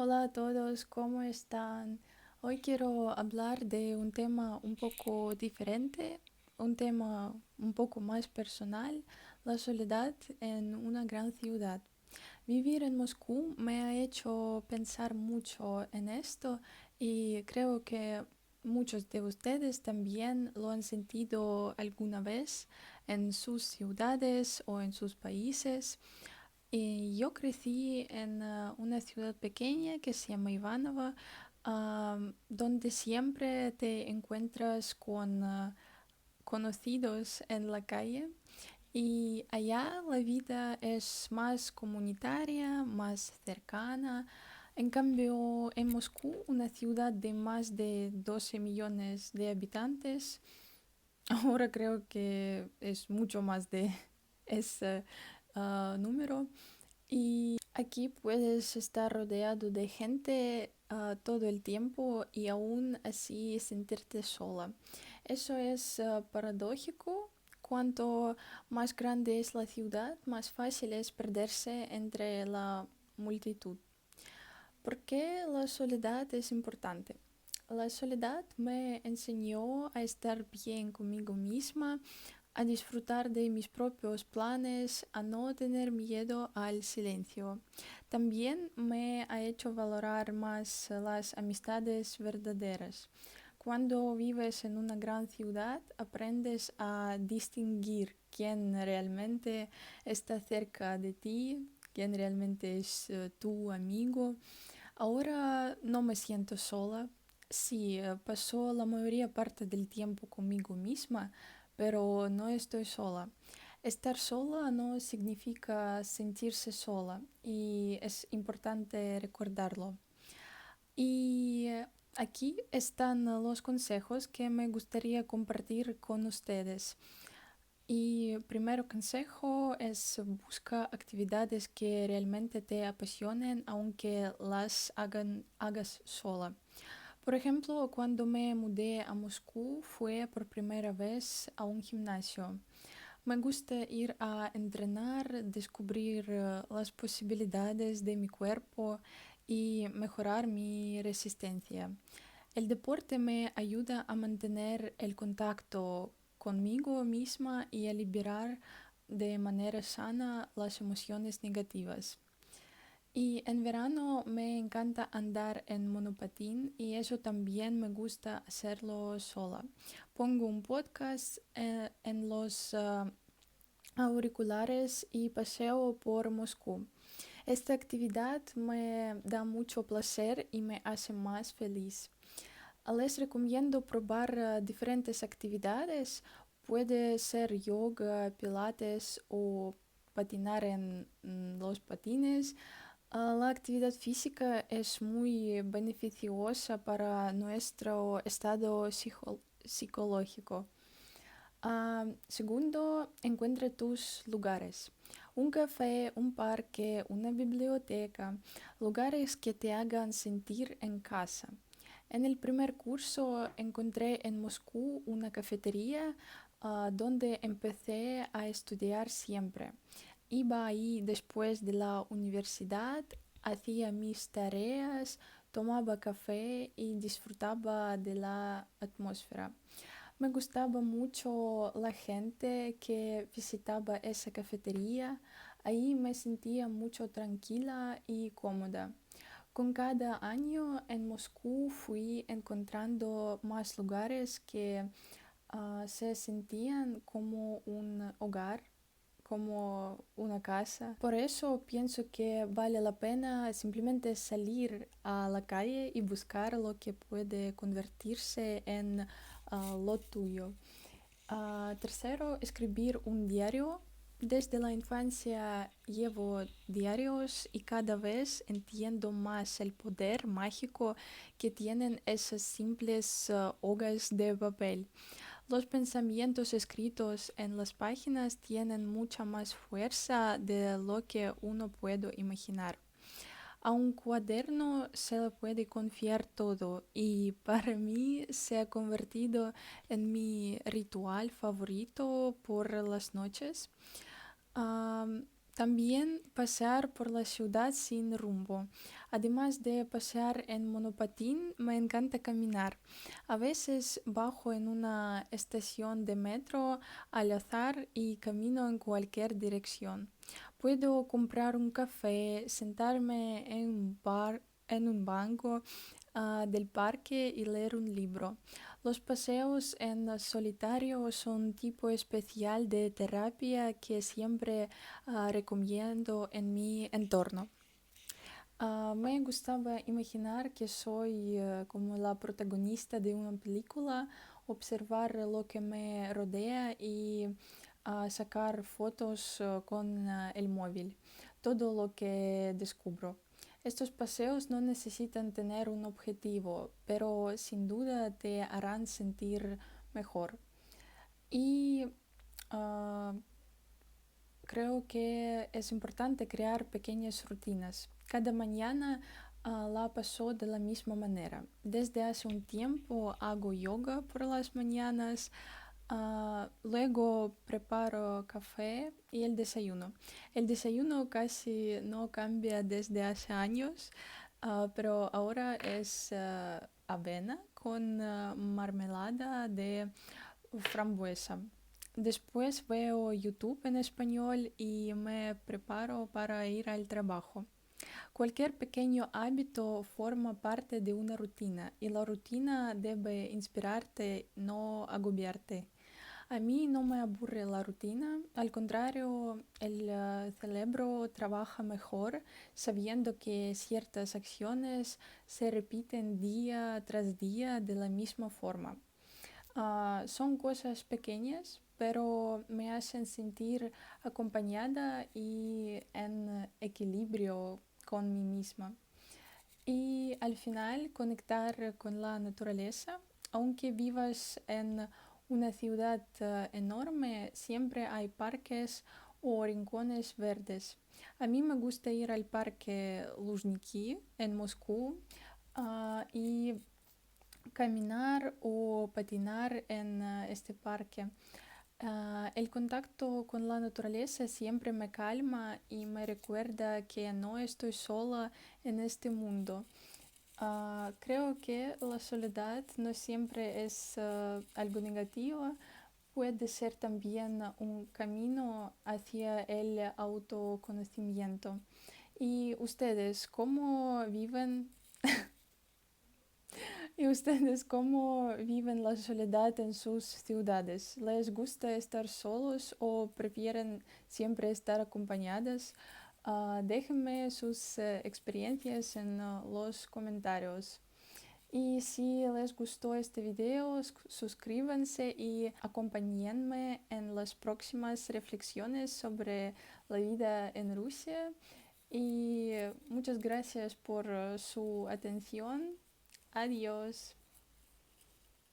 Hola a todos, ¿cómo están? Hoy quiero hablar de un tema un poco diferente, un tema un poco más personal, la soledad en una gran ciudad. Vivir en Moscú me ha hecho pensar mucho en esto y creo que muchos de ustedes también lo han sentido alguna vez en sus ciudades o en sus países. Y yo crecí en una ciudad pequeña que se llama Ivanovo, donde siempre te encuentras con conocidos en la calle. Y allá la vida es más comunitaria, más cercana. En cambio, en Moscú, una ciudad de más de 12 millones de habitantes, ahora creo que es mucho más de ese número. Y aquí puedes estar rodeado de gente todo el tiempo y aún así sentirte sola. Eso es paradójico. Cuanto más grande es la ciudad, más fácil es perderse entre la multitud. ¿Por qué la soledad es importante? La soledad me enseñó a estar bien conmigo misma, a disfrutar de mis propios planes, a no tener miedo al silencio. También me ha hecho valorar más las amistades verdaderas. Cuando vives en una gran ciudad, aprendes a distinguir quién realmente está cerca de ti, quién realmente es tu amigo. Ahora no me siento sola. Sí, paso la mayoría parte del tiempo conmigo misma, pero no estoy sola. Estar sola no significa sentirse sola y es importante recordarlo. Y aquí están los consejos que me gustaría compartir con ustedes. Y primero consejo es busca actividades que realmente te apasionen, aunque hagas sola. Por ejemplo, cuando me mudé a Moscú fue por primera vez a un gimnasio. Me gusta ir a entrenar, descubrir las posibilidades de mi cuerpo y mejorar mi resistencia. El deporte me ayuda a mantener el contacto conmigo misma y a liberar de manera sana las emociones negativas. Y en verano me encanta andar en monopatín y eso también me gusta hacerlo sola. Pongo un podcast en los auriculares y paseo por Moscú. Esta actividad me da mucho placer y me hace más feliz. Les recomiendo probar diferentes actividades. Puede ser yoga, pilates o patinar en los patines. La actividad física es muy beneficiosa para nuestro estado psicológico. Segundo, encuentra tus lugares. Un café, un parque, una biblioteca, lugares que te hagan sentir en casa. En el primer curso encontré en Moscú una cafetería donde empecé a estudiar siempre. Iba ahí después de la universidad, hacía mis tareas, tomaba café y disfrutaba de la atmósfera. Me gustaba mucho la gente que visitaba esa cafetería. Ahí me sentía mucho tranquila y cómoda. Con cada año en Moscú fui encontrando más lugares que se sentían como un hogar, como una casa. Por eso pienso que vale la pena simplemente salir a la calle y buscar lo que puede convertirse en lo tuyo. Tercero, escribir un diario. Desde la infancia llevo diarios y cada vez entiendo más el poder mágico que tienen esas simples hojas de papel. Los pensamientos escritos en las páginas tienen mucha más fuerza de lo que uno puede imaginar. A un cuaderno se le puede confiar todo y para mí se ha convertido en mi ritual favorito por las noches. Am, También pasear por la ciudad sin rumbo. Además de pasear en monopatín, me encanta caminar. A veces bajo en una estación de metro al azar y camino en cualquier dirección. Puedo comprar un café, sentarme en un banco del parque y leer un libro. Los paseos en solitario son un tipo especial de terapia que siempre recomiendo en mi entorno. Me gustaba imaginar que soy como la protagonista de una película, observar lo que me rodea y sacar fotos con el móvil, todo lo que descubro. Estos paseos no necesitan tener un objetivo, pero sin duda te harán sentir mejor. Y ah, creo que es importante crear pequeñas rutinas. Cada mañana la paso de la misma manera. Desde hace un tiempo hago yoga por las mañanas, luego preparo café y el desayuno. El desayuno casi no cambia desde hace años, pero ahora es avena con marmelada de frambuesa. Después veo YouTube en español y me preparo para ir al trabajo. Cualquier pequeño hábito forma parte de una rutina y la rutina debe inspirarte, no agobiarte. A mí no me aburre la rutina, al contrario, el cerebro trabaja mejor sabiendo que ciertas acciones se repiten día tras día de la misma forma. Son cosas pequeñas, pero me hacen sentir acompañada y en equilibrio con mí misma. Y al final conectar con la naturaleza, aunque vivas en una ciudad enorme, siempre hay parques o rincones verdes. A mí me gusta ir al parque Luzhniki en Moscú y caminar o patinar en este parque. El contacto con la naturaleza siempre me calma y me recuerda que no estoy sola en este mundo. Creo que la soledad no siempre es algo negativo, puede ser también un camino hacia el autoconocimiento. ¿Y ustedes cómo viven ¿Y ustedes cómo viven la soledad en sus ciudades? ¿Les gusta estar solos o prefieren siempre estar acompañadas? Déjenme sus experiencias en los comentarios. Y si les gustó este video, suscríbanse y acompáñenme en las próximas reflexiones sobre la vida en Rusia. Y muchas gracias por su atención. Adiós.